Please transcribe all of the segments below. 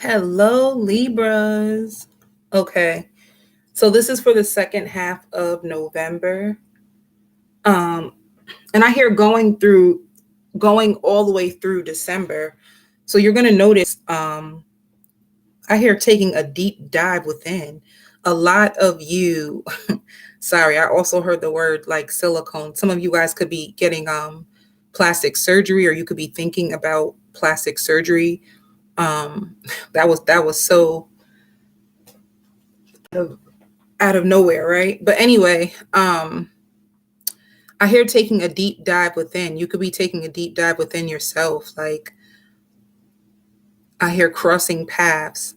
Hello, Libras. Okay, so this is for the second half of November. Um, and I hear going all the way through December. So you're gonna notice I hear taking a deep dive within. A lot of you, sorry, I also heard the word like silicone. Some of you guys could be getting plastic surgery, or you could be thinking about plastic surgery. Um, that was so out of nowhere, right? But anyway, I hear taking a deep dive within. You could be taking a deep dive within yourself. Like, I hear crossing paths.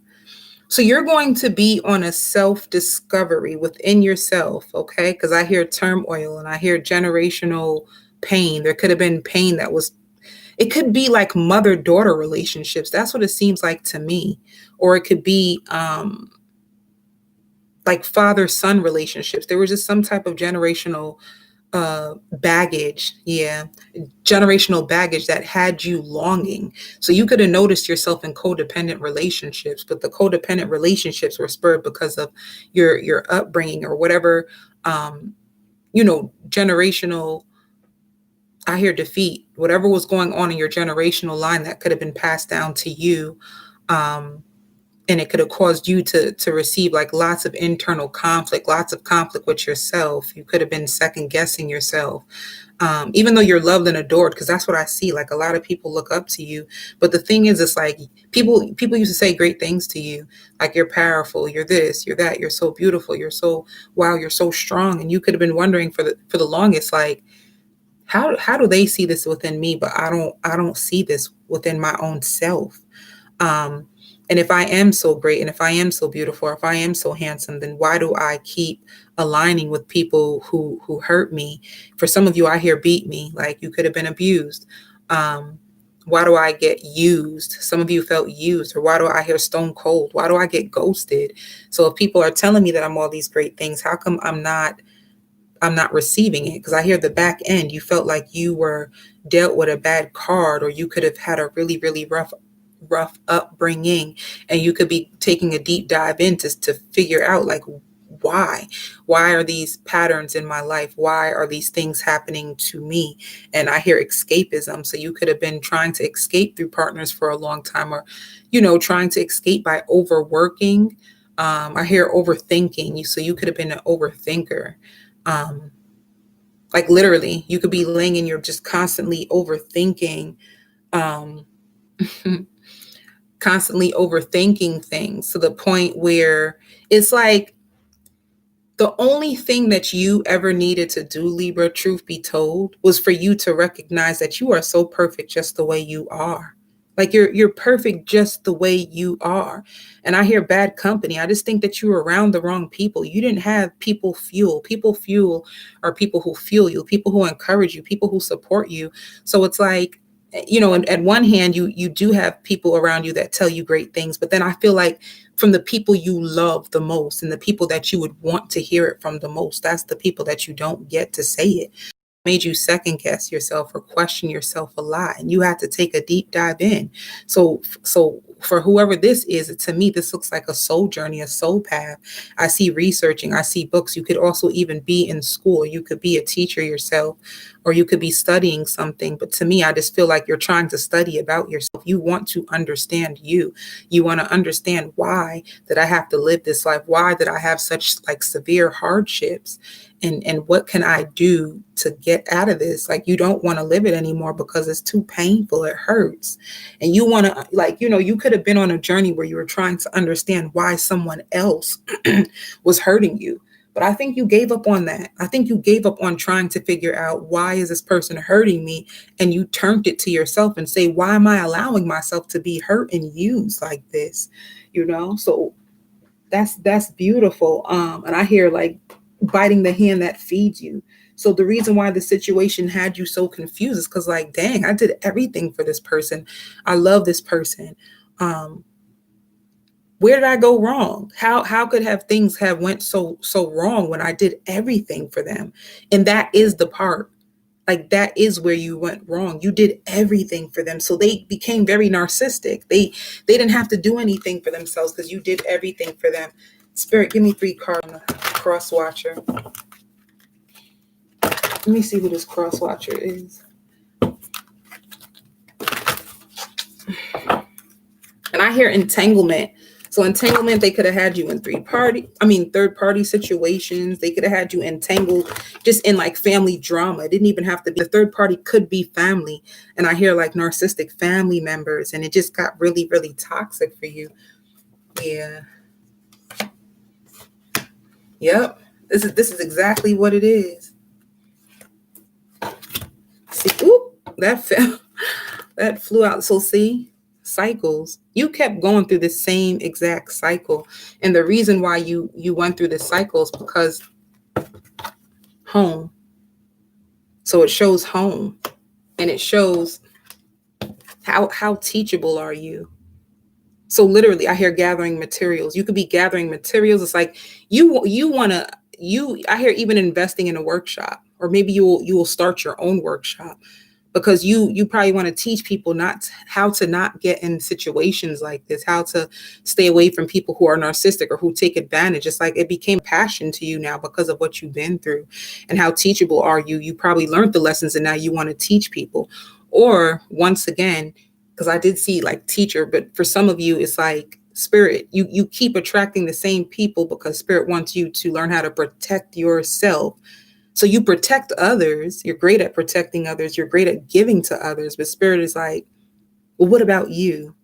So you're going to be on a self discovery within yourself, okay? Because I hear turmoil and I hear generational pain. There could have been pain that was, it could be like mother daughter relationships. That's what it seems like to me. Or it could be like father son relationships. There was just some type of generational baggage, yeah, generational baggage that had you longing. So you could have noticed yourself in codependent relationships, but the codependent relationships were spurred because of your upbringing or whatever, generational. I hear defeat, whatever was going on in your generational line that could have been passed down to you. Um, and it could have caused you to receive like lots of internal conflict, lots of conflict with yourself. You could have been second guessing yourself, even though you're loved and adored, because that's what I see. Like, a lot of people look up to you, but the thing is, it's like people used to say great things to you, like you're powerful, you're this, you're that, you're so beautiful, you're so wow, you're so strong, and you could have been wondering for the longest, like, how do they see this within me, but I don't see this within my own self. Um, and if I am so great, and if I am so beautiful, or if I am so handsome, then why do I keep aligning with people who hurt me? For some of you, I hear beat me, like you could have been abused. Um, why do I get used? Some of you felt used. Or why do I hear stone cold? Why do I get ghosted? So if people are telling me that I'm all these great things, how come I'm not receiving it? Because I hear the back end. You felt like you were dealt with a bad card, or you could have had a really, really rough upbringing, and you could be taking a deep dive into to figure out, like, why are these patterns in my life, why are these things happening to me? And I hear escapism. So you could have been trying to escape through partners for a long time, or trying to escape by overworking. I hear overthinking. So you could have been an overthinker. um, like, literally, you could be laying and you're just constantly overthinking, um, constantly overthinking things to the point where it's like the only thing that you ever needed to do, Libra, truth be told, was for you to recognize that you are so perfect just the way you are. Like, you're perfect just the way you are. And I hear bad company. I just think that you were around the wrong people. You didn't have people fuel. People fuel are people who fuel you, people who encourage you, people who support you. So it's like, and at one hand, you do have people around you that tell you great things, but then I feel like from the people you love the most and the people that you would want to hear it from the most, that's the people that you don't get to say it. Made you second guess yourself or question yourself a lot, and you have to take a deep dive in. So for whoever this is, to me, this looks like a soul journey, a soul path. I see researching, I see books. You could also even be in school. You could be a teacher yourself, or you could be studying something. But to me, I just feel like you're trying to study about yourself. You want to understand you. You want to understand, why did I have to live this life? Why did I have such like severe hardships? And what can I do to get out of this? Like, you don't want to live it anymore because it's too painful. It hurts. And you want to, like, you could have been on a journey where you were trying to understand why someone else was hurting you. But I think you gave up on that. I think you gave up on trying to figure out, why is this person hurting me? And you turned it to yourself and say, why am I allowing myself to be hurt and used like this? So that's beautiful. And I hear like biting the hand that feeds you. So the reason why the situation had you so confused is because, like, dang, I did everything for this person. I love this person. Um, where did I go wrong? How could have things have went so wrong when I did everything for them? And that is the part. Like that is where you went wrong. You did everything for them. So they became very narcissistic. They didn't have to do anything for themselves because you did everything for them. Spirit, give me 3 cards on the cross watcher. Let me see who this cross watcher is. And I hear entanglement. So entanglement, they could have had you in third party situations. They could have had you entangled just in like family drama. It didn't even have to be, the third party could be family. And I hear like narcissistic family members, and it just got really, really toxic for you. Yeah. Yep. This is exactly what it is. See, ooh, that fell. That flew out. So see, cycles. You kept going through the same exact cycle. And the reason why you went through this cycle is because home. So it shows home, and it shows how teachable are you. So literally, I hear gathering materials. You could be gathering materials. It's like you want to, I hear even investing in a workshop, or maybe you will start your own workshop, because you probably want to teach people how to not get in situations like this, how to stay away from people who are narcissistic or who take advantage. It's like it became passion to you now because of what you've been through, and how teachable are you. You probably learned the lessons, and now you want to teach people. Or once again, because I did see like teacher, but for some of you, it's like spirit. You keep attracting the same people because spirit wants you to learn how to protect yourself. So you protect others. You're great at protecting others. You're great at giving to others. But spirit is like, well, what about you?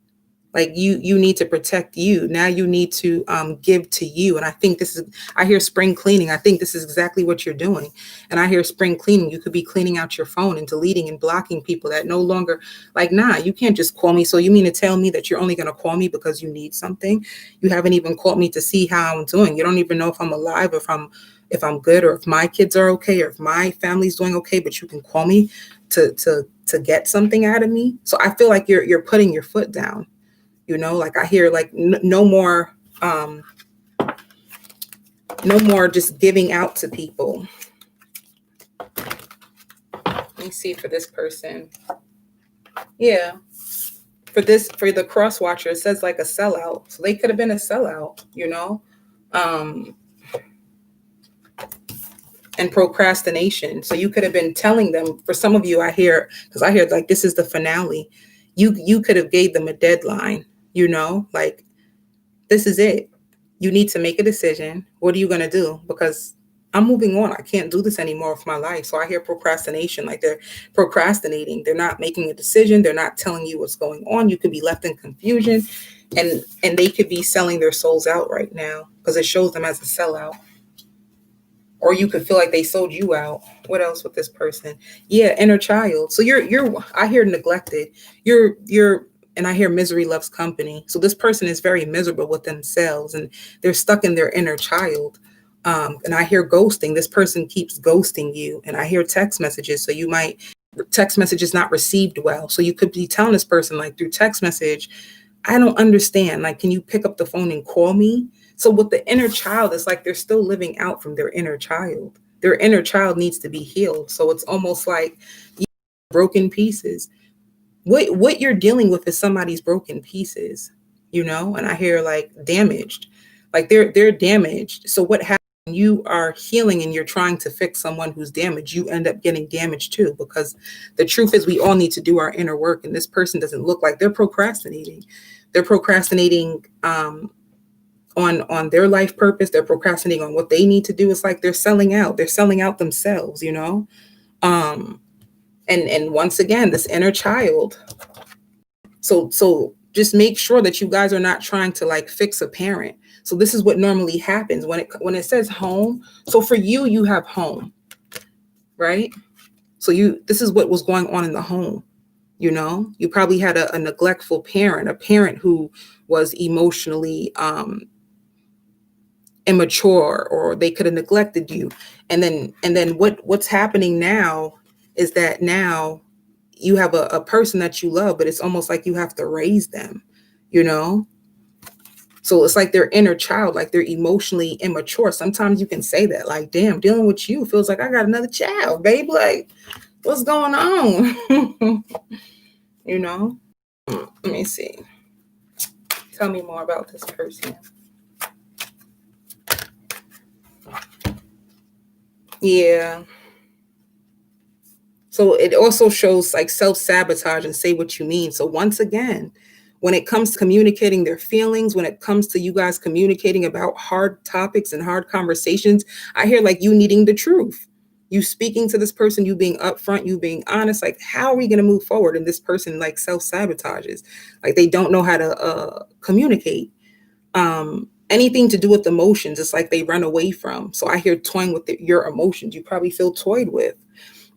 Like you need to protect you. Now you need to give to you. And I think I hear spring cleaning. I think this is exactly what you're doing. And I hear spring cleaning. You could be cleaning out your phone and deleting and blocking people that no longer, like, nah, you can't just call me. So you mean to tell me that you're only going to call me because you need something? You haven't even called me to see how I'm doing. You don't even know if I'm alive, if I'm good, or if my kids are okay, or if my family's doing okay, but you can call me to get something out of me. So I feel like you're putting your foot down. Like I hear like no more just giving out to people. Let me see for this person. Yeah. For the cross watcher, it says like a sellout. So they could have been a sellout, and procrastination. So you could have been telling them, for some of you, I hear like this is the finale. You could have gave them a deadline, like this is it. You need to make a decision. What are you going to do? Because I'm moving on. I can't do this anymore with my life. So I hear procrastination, like they're procrastinating. They're not making a decision. They're not telling you what's going on. You could be left in confusion, and they could be selling their souls out right now because it shows them as a sellout. Or you could feel like they sold you out. What else with this person? Yeah, inner child. So I hear neglected. And I hear misery loves company. So this person is very miserable with themselves, and they're stuck in their inner child. And I hear ghosting. This person keeps ghosting you. And I hear text messages. So you might, text messages not received well. So you could be telling this person like through text message, I don't understand. Like, can you pick up the phone and call me? So with the inner child, it's like they're still living out from their inner child. Their inner child needs to be healed. So it's almost like broken pieces. What you're dealing with is somebody's broken pieces, and I hear like damaged, like they're damaged. So what happens when you are healing and you're trying to fix someone who's damaged, you end up getting damaged too, because the truth is we all need to do our inner work. And this person doesn't look like they're procrastinating. They're procrastinating on their life purpose. They're procrastinating on what they need to do. It's like they're selling out. They're selling out themselves, And once again, this inner child. So just make sure that you guys are not trying to like fix a parent. So this is what normally happens when it says home. So for you have home, right? So this is what was going on in the home. You probably had a neglectful parent, a parent who was emotionally immature, or they could have neglected you. And then what's happening now is that now you have a person that you love, but it's almost like you have to raise them, So it's like their inner child, like they're emotionally immature. Sometimes you can say that, like, damn, dealing with you feels like I got another child, babe. Like, What's going on? You know? Let me see. Tell me more about this person. Yeah. So it also shows like self-sabotage and say what you mean. So once again, when it comes to communicating their feelings, when it comes to you guys communicating about hard topics and hard conversations, I hear like you needing the truth. You speaking to this person, you being upfront, you being honest, like how are we going to move forward? And this person like self-sabotages, like they don't know how to communicate. Anything to do with emotions, it's like they run away from. So I hear toying with your emotions. You probably feel toyed with,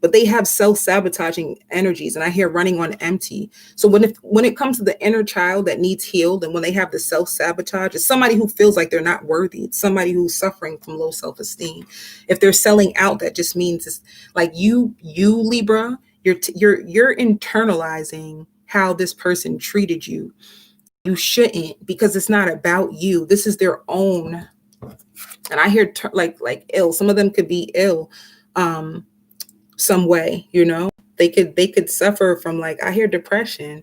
but they have self-sabotaging energies, and I hear running on empty. So when it comes to the inner child that needs healed, and when they have the self-sabotage, it's somebody who feels like they're not worthy. It's somebody who's suffering from low self-esteem. If they're selling out, that just means it's like you Libra, you're internalizing how this person treated you. You shouldn't, because it's not about you. This is their own. And I hear like ill. Some of them could be ill. Some way, they could suffer from, like, I hear depression.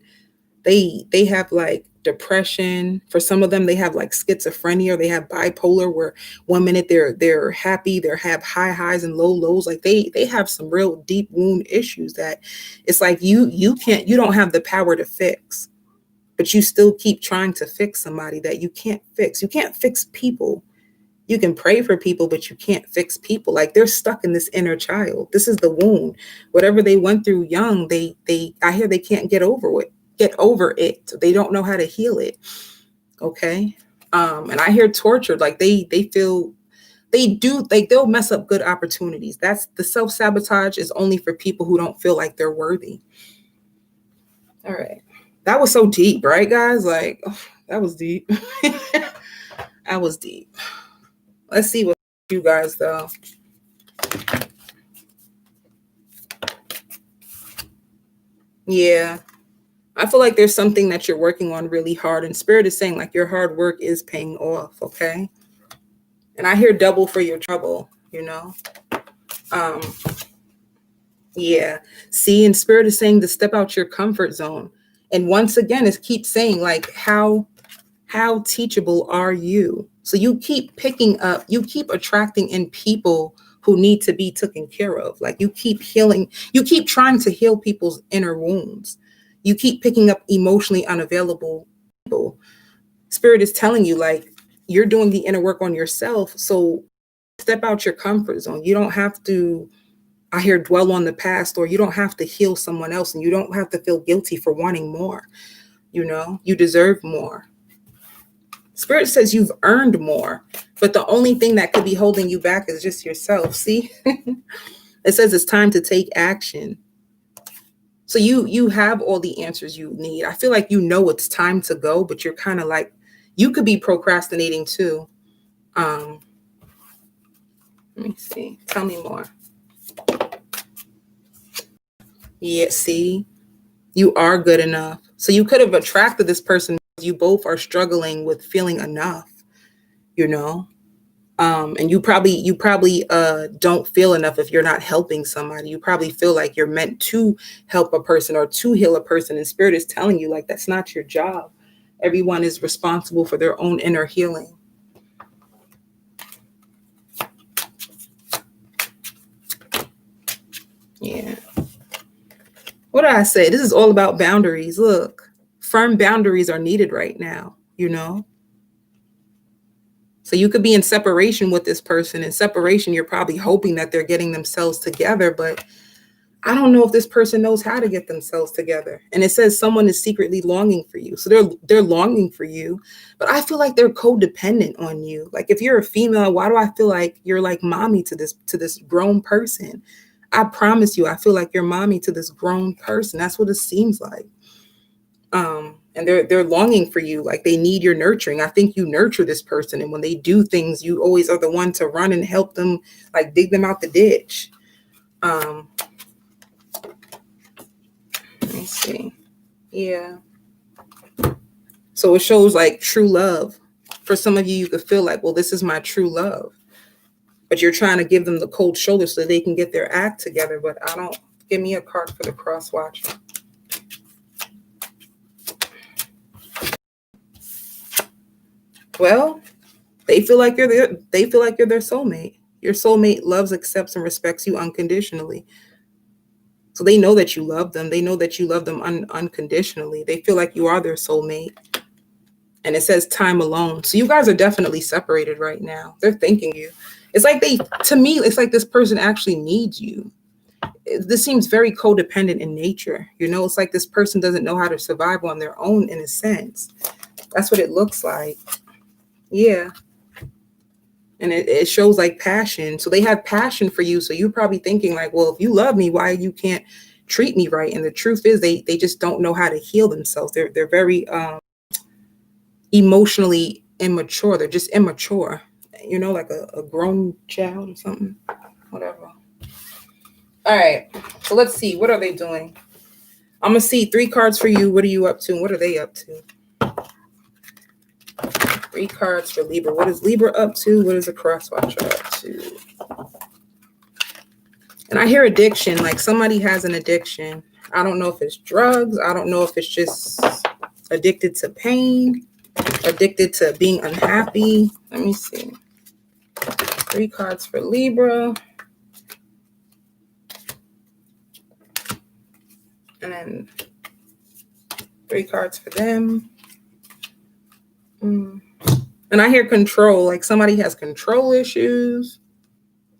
They have like depression. For some of them, they have like schizophrenia, or they have bipolar, where 1 minute they're happy, they have high highs and low lows. Like they have some real deep wound issues that it's like you don't have the power to fix, but you still keep trying to fix somebody that you can't fix. You can't fix people. You can pray for people, but you can't fix people. Like they're stuck in this inner child. This is the wound. Whatever they went through young, I hear they can't get over it. They don't know how to heal it. Okay. And I hear tortured. Like they feel they'll mess up good opportunities. That's the self-sabotage is only for people who don't feel like they're worthy. All right. That was so deep, right, guys? Like, oh, that was deep. That was deep. Let's see what you guys, though. Yeah. I feel like there's something that you're working on really hard, and Spirit is saying like your hard work is paying off, okay? And I hear double for your trouble, Um, yeah. See, and Spirit is saying to step out your comfort zone. And once again, it keeps saying like how teachable are you? So you keep picking up, you keep attracting in people who need to be taken care of. Like you keep healing, you keep trying to heal people's inner wounds. You keep picking up emotionally unavailable people. Spirit is telling you like you're doing the inner work on yourself. So step out your comfort zone. You don't have to, I hear, dwell on the past, or you don't have to heal someone else, and you don't have to feel guilty for wanting more. You deserve more. Spirit says you've earned more, but the only thing that could be holding you back is just yourself. See, it says it's time to take action. So you have all the answers you need. I feel like it's time to go, but you're kind of like, you could be procrastinating too. Let me see. Tell me more. Yeah, see, you are good enough. So you could have attracted this person. You both are struggling with feeling enough, and you probably don't feel enough if you're not helping somebody. You probably feel like you're meant to help a person or to heal a person, and Spirit is telling you like that's not your job. Everyone is responsible for their own inner healing. Yeah. What did I say? This is all about boundaries. Look, firm boundaries are needed right now, So you could be in separation with this person. In separation, you're probably hoping that they're getting themselves together, but I don't know if this person knows how to get themselves together. And it says someone is secretly longing for you. So they're longing for you, but I feel like they're codependent on you. Like if you're a female, why do I feel like you're like mommy to this grown person? I promise you, I feel like you're mommy to this grown person. That's what it seems like. And they're longing for you, like they need your nurturing. I think you nurture this person, and when they do things, you always are the one to run and help them, like dig them out the ditch. Let me see. Yeah. So it shows like true love. For some of you, you could feel like, well, this is my true love, but you're trying to give them the cold shoulder so they can get their act together. But Give me a card for the cross watcher. Well, they feel like you're their soulmate. Your soulmate loves, accepts, and respects you unconditionally. So they know that you love them. They know that you love them unconditionally. They feel like you are their soulmate. And it says time alone. So you guys are definitely separated right now. They're thinking you. It's like to me, it's like this person actually needs you. This seems very codependent in nature. It's like this person doesn't know how to survive on their own in a sense. That's what it looks like. Yeah. And it shows like passion. So they have passion for you. So you're probably thinking like, well, if you love me, why you can't treat me right? And the truth is they just don't know how to heal themselves. They're very emotionally immature. They're just immature, like a grown child or something, whatever. All right. So let's see. What are they doing? I'm going to see 3 cards for you. What are you up to? And what are they up to? 3 cards for Libra. What is Libra up to? What is the cross watcher up to? And I hear addiction, like somebody has an addiction. I don't know if it's drugs. I don't know if it's just addicted to pain, addicted to being unhappy. Let me see. 3 cards for Libra. And then 3 cards for them. And I hear control, like somebody has control issues.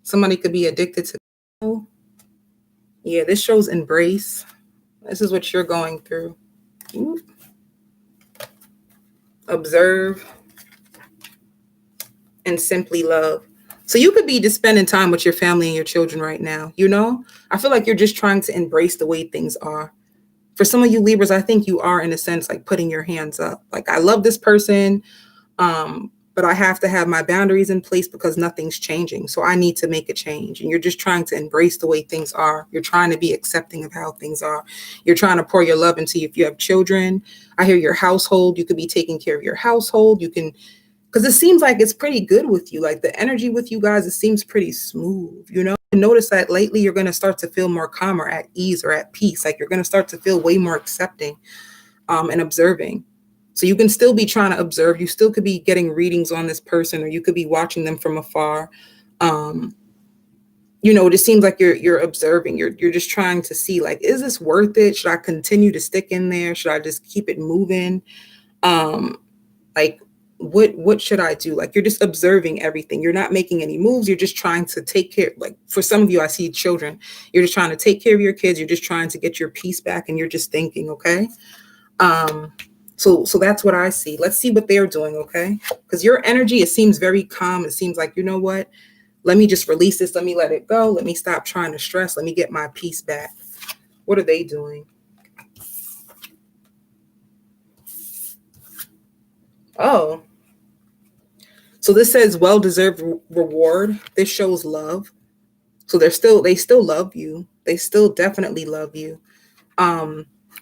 Somebody could be addicted to control. Yeah, this shows embrace. This is what you're going through. Ooh. Observe and simply love. So you could be just spending time with your family and your children right now. I feel like you're just trying to embrace the way things are. For some of you Libras, I think you are in a sense like putting your hands up. Like, I love this person, but I have to have my boundaries in place because nothing's changing. So I need to make a change. And you're just trying to embrace the way things are. You're trying to be accepting of how things are. You're trying to pour your love into, if you have children. I hear your household. You could be taking care of your household. You can, because it seems like it's pretty good with you. Like the energy with you guys, it seems pretty smooth, And notice that lately you're going to start to feel more calm or at ease or at peace. Like you're going to start to feel way more accepting and observing. So you can still be trying to observe. You still could be getting readings on this person, or you could be watching them from afar. It just seems like you're observing. You're just trying to see, like, is this worth it? Should I continue to stick in there? Should I just keep it moving? Like, what should I do? Like, you're just observing everything. You're not making any moves. You're just trying to take care. Like, for some of you, I see children. You're just trying to take care of your kids. You're just trying to get your peace back, and you're just thinking, okay? So that's what I see. Let's see what they're doing, okay? Because your energy, it seems very calm. It seems like, you know what? Let me just release this. Let me let it go. Let me stop trying to stress. Let me get my peace back. What are they doing? Oh. So this says well-deserved reward. This shows love. So they still love you. They still definitely love you.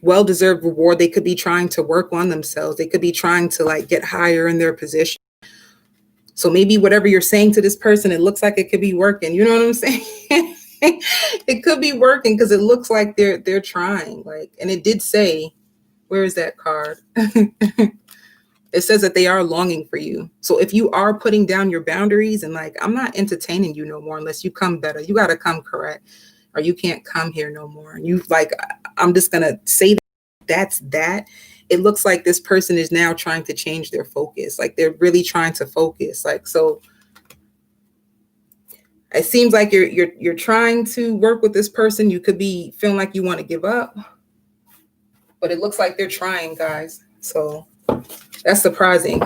Well-deserved reward. They could be trying to work on themselves. They could be trying to like get higher in their position. So maybe whatever you're saying to this person, it looks like it could be working. You know what I'm saying? It could be working because it looks like they're trying. Like, and it did say, where is that card? It says that they are longing for you. So if you are putting down your boundaries and like, I'm not entertaining you no more unless you come better. You got to come correct, or you can't come here no more. And you like, I'm just going to say that's that. It looks like this person is now trying to change their focus. Like they're really trying to focus. Like, so it seems like you're trying to work with this person. You could be feeling like you want to give up, but it looks like they're trying, guys. So that's surprising.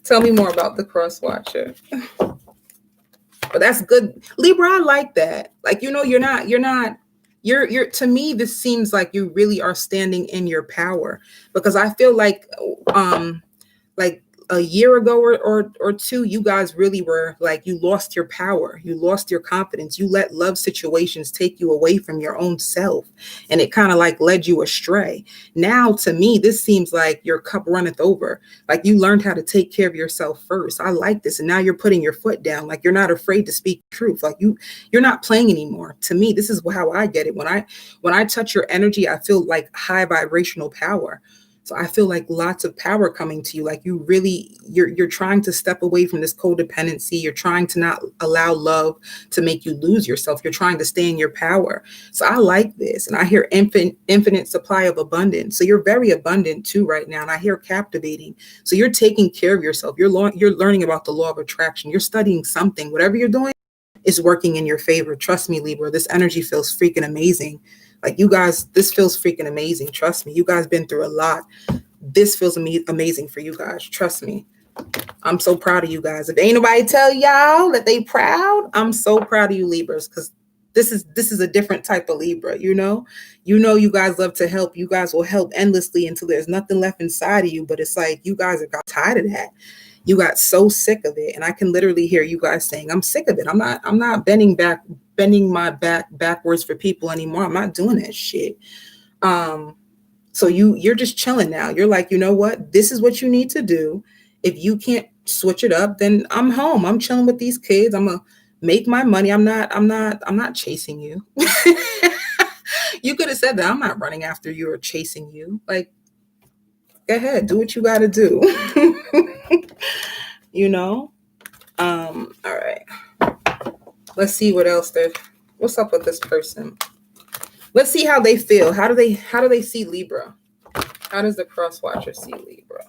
Tell me more about the cross watcher. But that's good. Libra, I like that. Like, you're to me, this seems like you really are standing in your power, because I feel like a year ago or two, you guys really were like, you lost your power, you lost your confidence, you let love situations take you away from your own self, and it kind of like led you astray. Now to me, this seems like your cup runneth over. Like you learned how to take care of yourself first. I like this. And now you're putting your foot down. Like you're not afraid to speak truth. Like you're not playing anymore. To me, this is how I get it. When I touch your energy, I feel like high vibrational power. So I feel like lots of power coming to you. Like you're trying to step away from this codependency. You're trying to not allow love to make you lose yourself. You're trying to stay in your power. So I like this. And I hear infinite supply of abundance. So you're very abundant too right now. And I hear captivating. So you're taking care of yourself. You're learning about the law of attraction. You're studying something. Whatever you're doing is working in your favor. Trust me, Libra. This energy feels freaking amazing. Like you guys, this feels freaking amazing. Trust me. You guys been through a lot. This feels amazing for you guys. Trust me. I'm so proud of you guys. If ain't nobody tell y'all that they proud, I'm so proud of you Libras, because this is a different type of Libra, you know? You guys love to help. You guys will help endlessly until there's nothing left inside of you. But it's like you guys have got tired of that. You got so sick of it. And I can literally hear you guys saying, I'm sick of it. I'm not bending my back backwards for people anymore. I'm not doing that shit. So you're just chilling now. You're like, you know what? This is what you need to do. If you can't switch it up, then I'm home. I'm chilling with these kids. I'm gonna make my money. I'm not chasing you. You could have said that. I'm not running after you or chasing you. Like, go ahead, do what you gotta do. You know? All right. Let's see what else what's up with this person. Let's see how they feel. How do they see Libra? How does the cross watcher see Libra?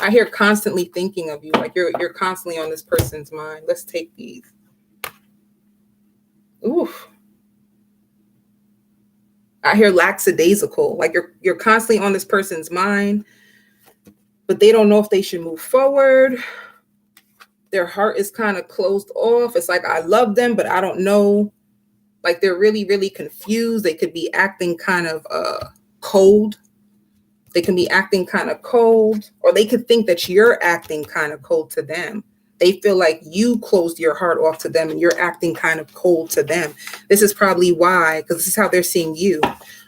I hear constantly thinking of you. Like you're constantly on this person's mind. Let's take these. Oof. I hear lackadaisical. Like you're constantly on this person's mind, but they don't know if they should move forward. Their heart is kind of closed off. It's like, I love them, but I don't know. Like they're really, really confused. They could be acting kind of cold. They can be acting kind of cold, or they could think that you're acting kind of cold to them. They feel like you closed your heart off to them and you're acting kind of cold to them. This is probably why, because this is how they're seeing you.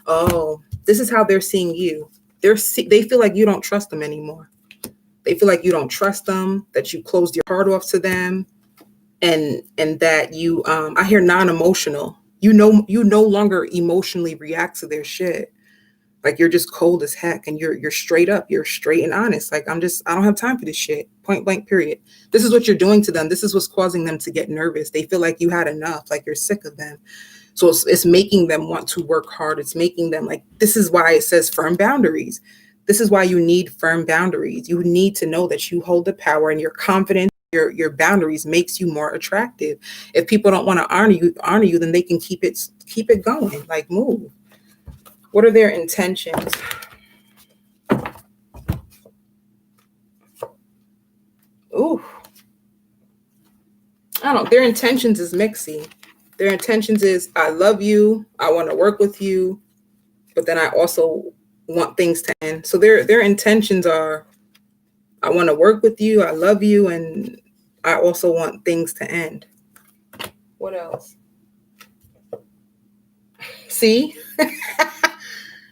Oh, this is how they're seeing you. They feel like you don't trust them anymore. They feel like you don't trust them, that you closed your heart off to them, and that you, I hear non-emotional. You no longer emotionally react to their shit. Like you're just cold as heck, and you're straight up. You're straight and honest. Like I don't have time for this shit. Point blank, period. This is what you're doing to them. This is what's causing them to get nervous. They feel like you had enough, like you're sick of them. So it's making them want to work hard. It's making them like, this is why it says firm boundaries. This is why you need firm boundaries. You need to know that you hold the power, and your confidence, your boundaries makes you more attractive. If people don't want to honor you, then they can keep it going. Like move. What are their intentions? Ooh. I don't know. Their intentions is mixy. Their intentions is, I love you. I want to work with you. But then I also want things to end. So their intentions are, I want to work with you. I love you. And I also want things to end. What else? See?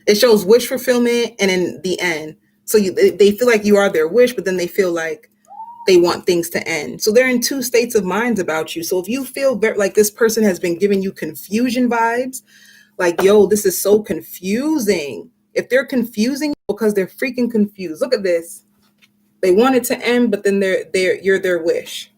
It shows wish fulfillment and in the end. So they feel like you are their wish, but then they feel like they want things to end. So they're in two states of minds about you. So if you feel like this person has been giving you confusion vibes, like, yo, this is so confusing. If they're confusing because they're freaking confused, look at this. They want it to end, but then you're their wish.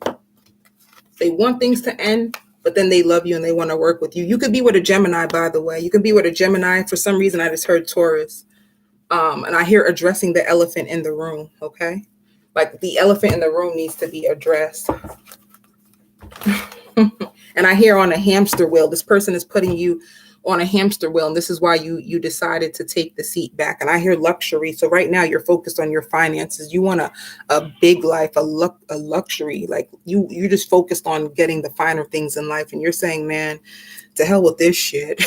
They want things to end, but then they love you and they want to work with you. You could be with a Gemini, by the way. You could be with a Gemini. For some reason, I just heard Taurus. And I hear addressing the elephant in the room, okay? Like the elephant in the room needs to be addressed. And I hear on a hamster wheel. This person is putting you on a hamster wheel, and this is why you decided to take the seat back. And I hear luxury. So right now you're focused on your finances. You want a big life, a luxury. Like you just focused on getting the finer things in life. And you're saying, man, to hell with this shit.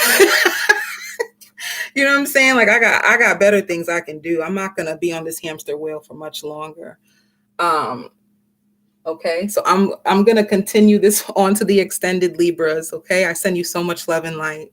You know what I'm saying? Like I got better things I can do. I'm not gonna be on this hamster wheel for much longer. Um, okay, so I'm gonna continue this on to the extended Libras. Okay, I send you so much love and light.